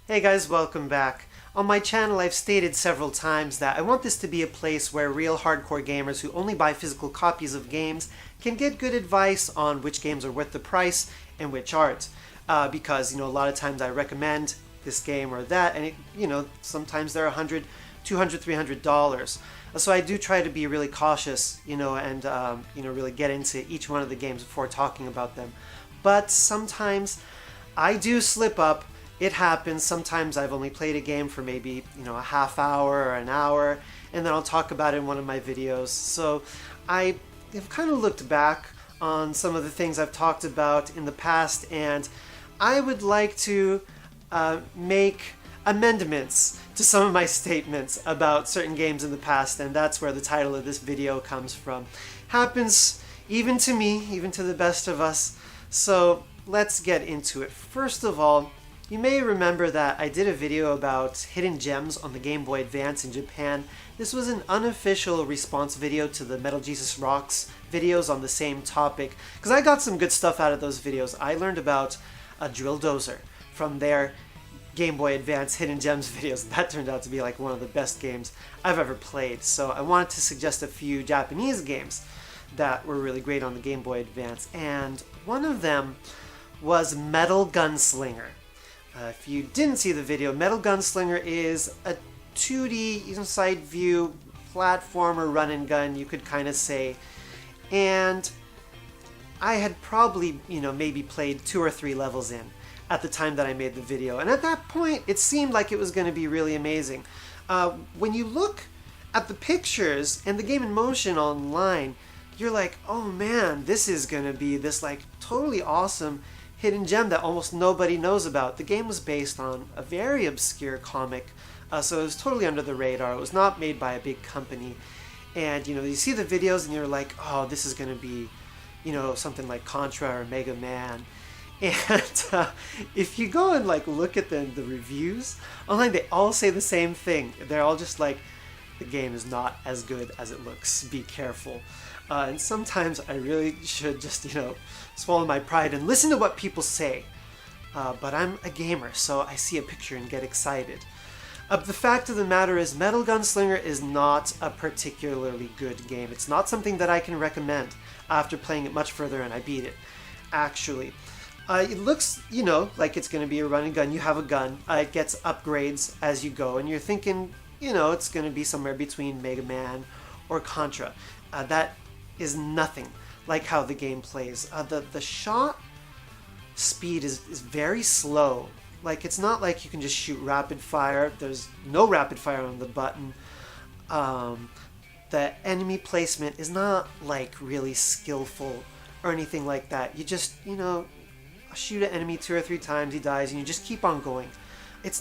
Hey guys, welcome back. On my channel I've stated several times that I want this to be a place where real hardcore gamers who only buy physical copies of games can get good advice on which games are worth the price and which aren't. Because, a lot of times I recommend this game or that and sometimes they're $100, $200, $300. So I do try to be really cautious, and really get into each one of the games before talking about them. But sometimes I do slip up. It happens. Sometimes I've only played a game for maybe, a half hour or an hour, and then I'll talk about it in one of my videos. So I have kind of looked back on some of the things I've talked about in the past, and I would like to make amendments to some of my statements about certain games in the past, and that's where the title of this video comes from. Happens even to me, even to the best of us. So let's get into it. First of all, you may remember that I did a video about hidden gems on the Game Boy Advance in Japan. This was an unofficial response video to the Metal Jesus Rocks videos on the same topic, because I got some good stuff out of those videos. I learned about a drill dozer from their Game Boy Advance hidden gems videos. That turned out to be like one of the best games I've ever played. So I wanted to suggest a few Japanese games that were really great on the Game Boy Advance, and one of them was Metal Gunslinger. If you didn't see the video, Metal Gunslinger is a 2D side view platformer run and gun, you could kind of say. And I had probably, maybe played 2 or 3 levels in at the time that I made the video. And at that point, it seemed like it was going to be really amazing. When you look at the pictures and the game in motion online, you're like, oh man, this is going to be this like totally awesome hidden gem that almost nobody knows about. The game was based on a very obscure comic, so it was totally under the radar. It was not made by a big company. And, you see the videos and you're like, oh, this is going to be, something like Contra or Mega Man. And if you go and look at the reviews online, they all say the same thing. They're all just like, the game is not as good as it looks. Be careful. And sometimes I really should just, swallow my pride and listen to what people say. But I'm a gamer, so I see a picture and get excited. The fact of the matter is, Metal Gunslinger is not a particularly good game. It's not something that I can recommend after playing it much further and I beat it, actually. It looks, like it's going to be a run and gun. You have a gun. It gets upgrades as you go, and you're thinking, it's going to be somewhere between Mega Man or Contra. That is nothing like how the game plays. The shot speed is very slow. It's not like you can just shoot rapid fire. There's no rapid fire on the button. The enemy placement is not really skillful or anything like that. You just, shoot an enemy 2 or 3 times, he dies, and you just keep on going.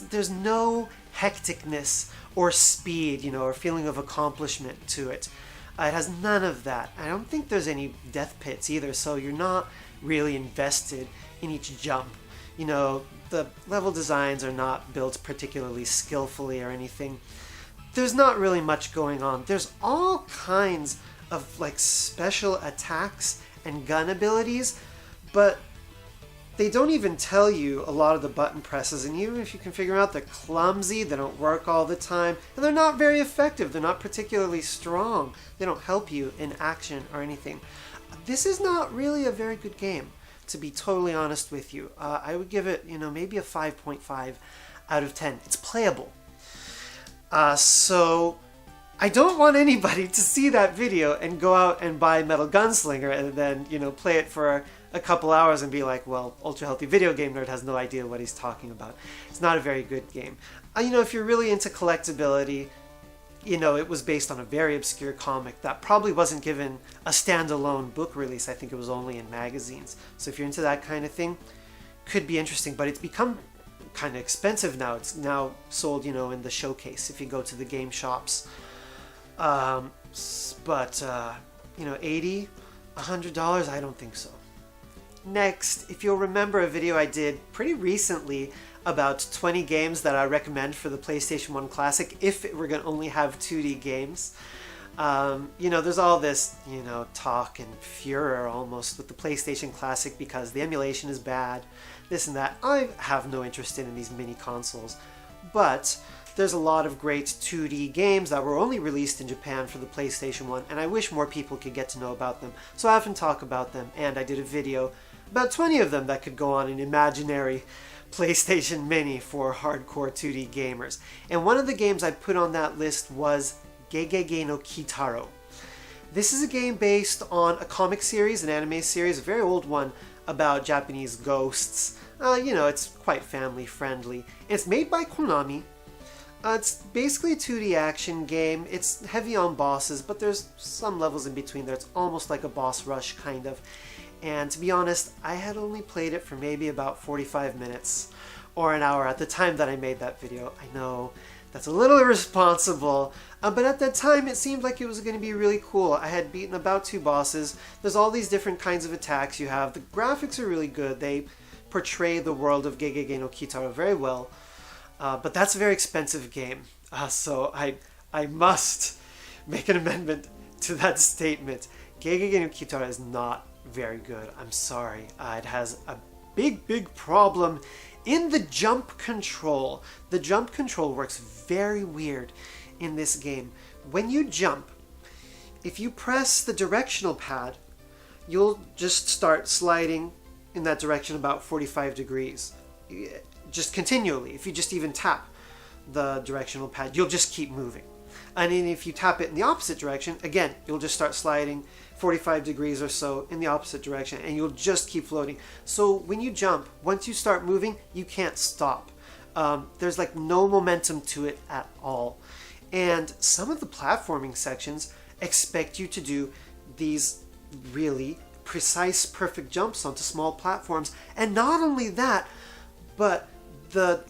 There's no hecticness or speed, or feeling of accomplishment to it. It has none of that. I don't think there's any death pits either, so you're not really invested in each jump. The level designs are not built particularly skillfully or anything. There's not really much going on. There's all kinds of special attacks and gun abilities, but they don't even tell you a lot of the button presses, and even if you can figure out, they're clumsy, they don't work all the time, and they're not very effective. They're not particularly strong. They don't help you in action or anything. This is not really a very good game, to be totally honest with you. I would give it, maybe a 5.5 out of 10. It's playable. So I don't want anybody to see that video and go out and buy Metal Gunslinger and then, play it for a couple hours and be like, well, Ultra Healthy Video Game Nerd has no idea what he's talking about. It's not a very good game. If you're really into collectability, it was based on a very obscure comic that probably wasn't given a standalone book release. I think it was only in magazines. So if you're into that kind of thing, could be interesting, but it's become kind of expensive now. It's now sold, in the showcase if you go to the game shops. $80, $100, I don't think so. Next, if you'll remember a video I did pretty recently about 20 games that I recommend for the PlayStation 1 Classic if it were going to only have 2D games. There's all this, talk and furor almost with the PlayStation Classic because the emulation is bad, this and that. I have no interest in these mini consoles, but there's a lot of great 2D games that were only released in Japan for the PlayStation 1, and I wish more people could get to know about them. So I often talk about them, and I did a video, about 20 of them that could go on an imaginary PlayStation Mini for hardcore 2D gamers. And one of the games I put on that list was Giggy No Kitaro. This is a game based on a comic series, an anime series, a very old one about Japanese ghosts. It's quite family friendly. It's made by Konami. It's basically a 2D action game. It's heavy on bosses, but there's some levels in between there. It's almost like a boss rush, kind of. And to be honest, I had only played it for maybe about 45 minutes or an hour at the time that I made that video. I know that's a little irresponsible, but at that time it seemed like it was going to be really cool. I had beaten about 2 bosses. There's all these different kinds of attacks you have. The graphics are really good. They portray the world of Giggy No Kitaro very well. But that's a very expensive game, so I must make an amendment to that statement. Giggy No Kitaro is not very good. I'm sorry. It has a big problem in the jump control. The jump control works very weird in this game. When you jump, if you press the directional pad, you'll just start sliding in that direction about 45 degrees. Just continually. If you just even tap the directional pad, you'll just keep moving. And then if you tap it in the opposite direction, again, you'll just start sliding 45 degrees or so in the opposite direction, and you'll just keep floating. So when you jump, once you start moving, you can't stop. There's like no momentum to it at all. And some of the platforming sections expect you to do these really precise, perfect jumps onto small platforms. And not only that, but the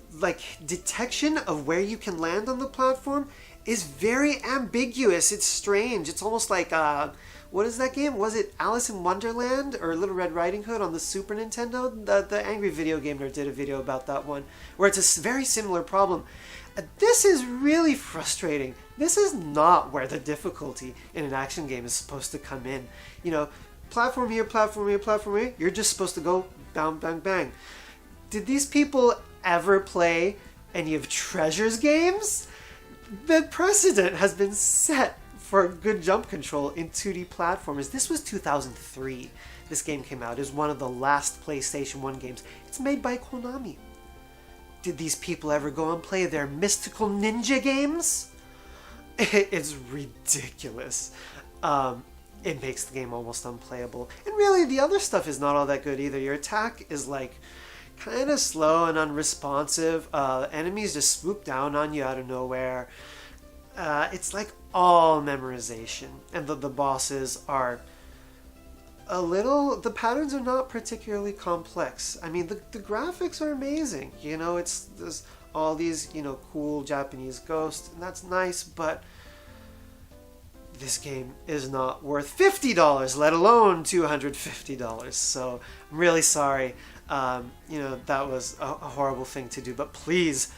detection of where you can land on the platform is very ambiguous. It's strange. It's almost like what is that game? Was it Alice in Wonderland or Little Red Riding Hood on the Super Nintendo? The Angry Video Game Nerd did a video about that one, where it's a very similar problem. This is really frustrating. This is not where the difficulty in an action game is supposed to come in. Platform here, platform here, platform here. You're just supposed to go bang, bang, bang. Did these people ever play any of Treasure's games? The precedent has been set for good jump control in 2D platformers. This was 2003. This game came out. It was one of the last PlayStation 1 games. It's made by Konami. Did these people ever go and play their mystical ninja games? It's ridiculous. It makes the game almost unplayable. And really, the other stuff is not all that good either. Your attack is kind of slow and unresponsive. Enemies just swoop down on you out of nowhere. It's like all memorization. And the bosses are the patterns are not particularly complex. I mean, the graphics are amazing. There's all these, cool Japanese ghosts, and that's nice, but this game is not worth $50, let alone $250. So I'm really sorry. That was a horrible thing to do, but please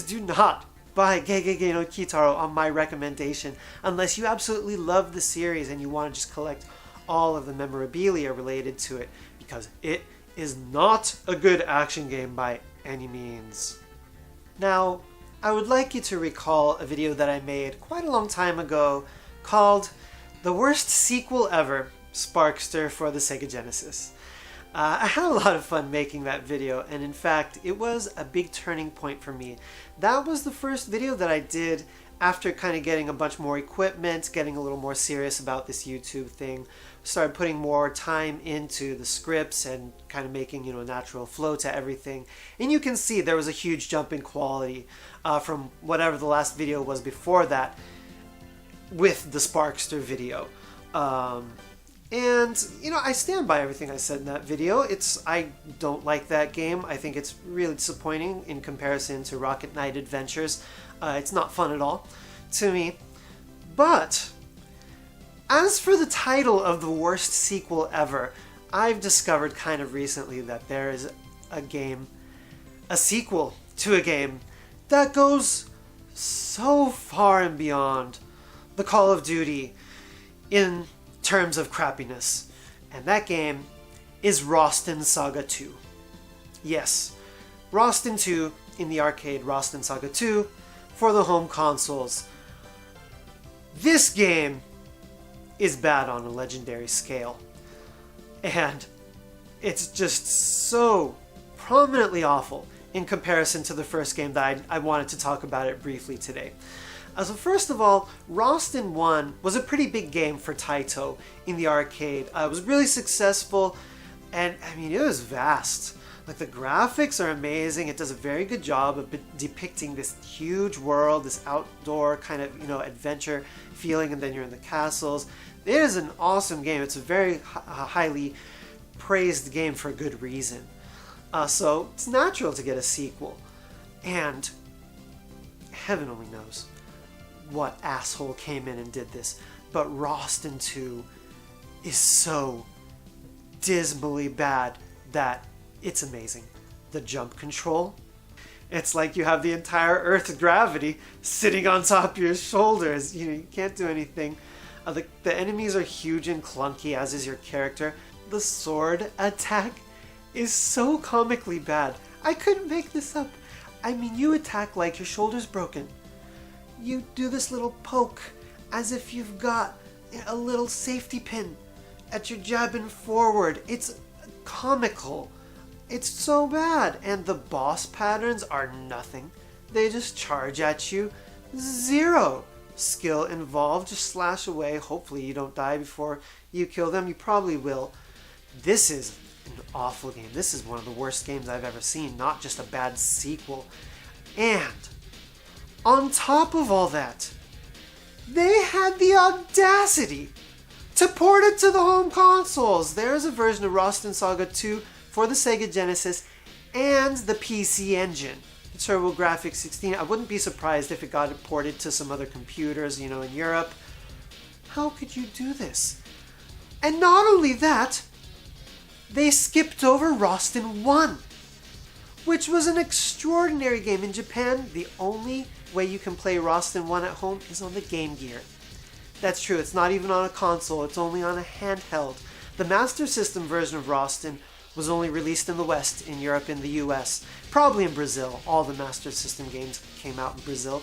do not buy Giggy No Kitaro on my recommendation unless you absolutely love the series and you want to just collect all of the memorabilia related to it, because it is not a good action game by any means. Now, I would like you to recall a video that I made quite a long time ago called The Worst Sequel Ever, Sparkster for the Sega Genesis. I had a lot of fun making that video, and in fact, it was a big turning point for me. That was the first video that I did after kind of getting a bunch more equipment, getting a little more serious about this YouTube thing. Started putting more time into the scripts and kind of making, a natural flow to everything. And you can see there was a huge jump in quality from whatever the last video was before that with the Sparkster video. And, I stand by everything I said in that video. I don't like that game. I think it's really disappointing in comparison to Rocket Knight Adventures. It's not fun at all to me. But as for the title of the worst sequel ever, I've discovered kind of recently that there is a sequel to a game that goes so far and beyond the Call of Duty in terms of crappiness. And that game is Rosten Saga 2. Yes, Rosten 2 in the arcade, Rosten Saga 2 for the home consoles. This game is bad on a legendary scale. And it's just so prominently awful in comparison to the first game that I wanted to talk about it briefly today. So first of all, Rosten 1 was a pretty big game for Taito in the arcade. It was really successful, and I mean, it was vast. Like, the graphics are amazing. It does a very good job of depicting this huge world, this outdoor kind of, adventure feeling, and then you're in the castles. It is an awesome game. It's a very highly praised game for a good reason. So it's natural to get a sequel. And heaven only knows what asshole came in and did this. But Rosten 2 is so dismally bad that it's amazing. The jump control, it's like you have the entire Earth's gravity sitting on top of your shoulders. You can't do anything. The enemies are huge and clunky, as is your character. The sword attack is so comically bad. I couldn't make this up. I mean, you attack like your shoulder's broken. You do this little poke as if you've got a little safety pin at your jabbing forward. It's comical. It's so bad. And the boss patterns are nothing. They just charge at you. Zero skill involved. Just slash away. Hopefully you don't die before you kill them. You probably will. This is an awful game. This is one of the worst games I've ever seen. Not just a bad sequel. And on top of all that, they had the audacity to port it to the home consoles. There's a version of Rosten Saga 2 for the Sega Genesis and the PC Engine, the TurboGrafx 16. I wouldn't be surprised if it got ported to some other computers, in Europe. How could you do this? And not only that, they skipped over Rosten 1, which was an extraordinary game. In Japan, the only way you can play Rosten 1 at home is on the Game Gear. That's true, it's not even on a console, it's only on a handheld. The Master System version of Rosten was only released in the West, in Europe, in the US, probably in Brazil. All the Master System games came out in Brazil.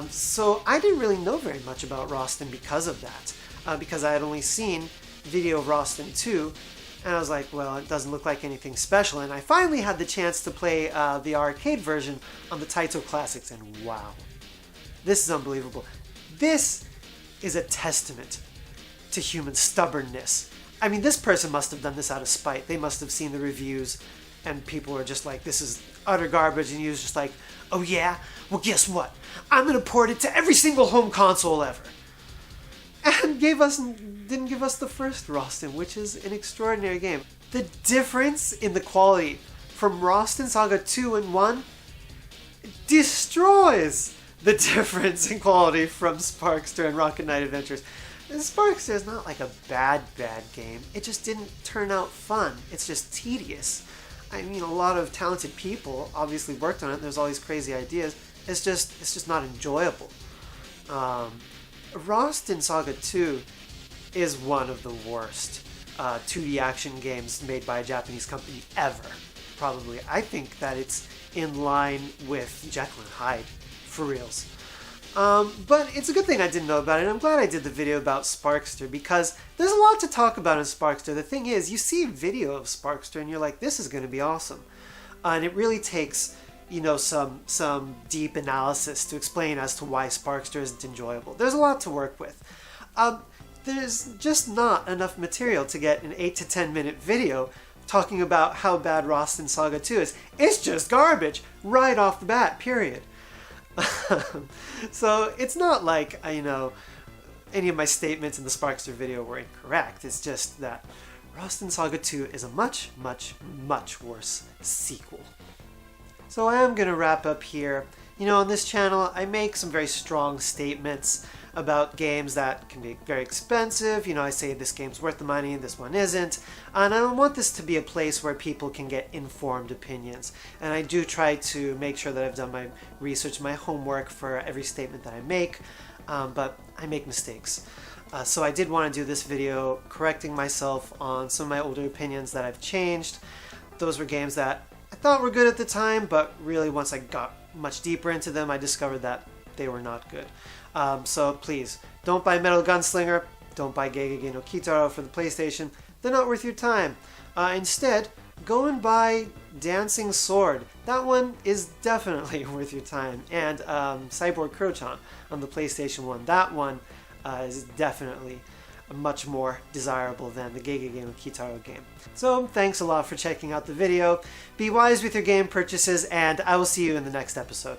So I didn't really know very much about Rosten because of that, because I had only seen video of Rosten 2, and I was like, well, it doesn't look like anything special. And I finally had the chance to play the arcade version on the Taito Classics, and wow, this is unbelievable. This is a testament to human stubbornness. I mean, this person must have done this out of spite. They must have seen the reviews, and people were just like, this is utter garbage, and he was just like, oh yeah? Well, guess what? I'm going to port it to every single home console ever. And didn't give us the first Rosten, which is an extraordinary game. The difference in the quality from Rosten Saga 2 and 1 destroys the difference in quality from Sparkster and Rocket Knight Adventures. Sparkster is not like a bad game. It just didn't turn out fun. It's just tedious. I mean, a lot of talented people obviously worked on it. There's all these crazy ideas. It's just not enjoyable. Rosten Saga 2 is one of the worst 2D action games made by a Japanese company ever. Probably. I think that it's in line with Jekyll and Hyde, for reals. But it's a good thing I didn't know about it. I'm glad I did the video about Sparkster, because there's a lot to talk about in Sparkster. The thing is, you see a video of Sparkster and you're like, this is going to be awesome. And it really takes, some deep analysis to explain as to why Sparkster isn't enjoyable. There's a lot to work with. There's just not enough material to get an 8 to 10 minute video talking about how bad Rosten Saga 2 is. It's just garbage right off the bat, period. So it's not like, any of my statements in the Sparkster video were incorrect. It's just that Rosten Saga 2 is a much, much, much worse sequel. So I am going to wrap up here. On this channel, I make some very strong statements about games that can be very expensive. I say this game's worth the money, this one isn't. And I don't want this to be a place where people can get informed opinions. And I do try to make sure that I've done my research, my homework for every statement that I make. But I make mistakes. So I did want to do this video correcting myself on some of my older opinions that I've changed. Those were games that I thought were good at the time, but really once I got much deeper into them, I discovered that they were not good. So please, don't buy Metal Gunslinger, don't buy Giggy No Kitaro for the PlayStation. They're not worth your time. Instead, go and buy Dancing Sword. That one is definitely worth your time. And Cyborg Crochan on the PlayStation 1. That one is definitely much more desirable than the Giggy No Kitaro game. So thanks a lot for checking out the video. Be wise with your game purchases, and I will see you in the next episode.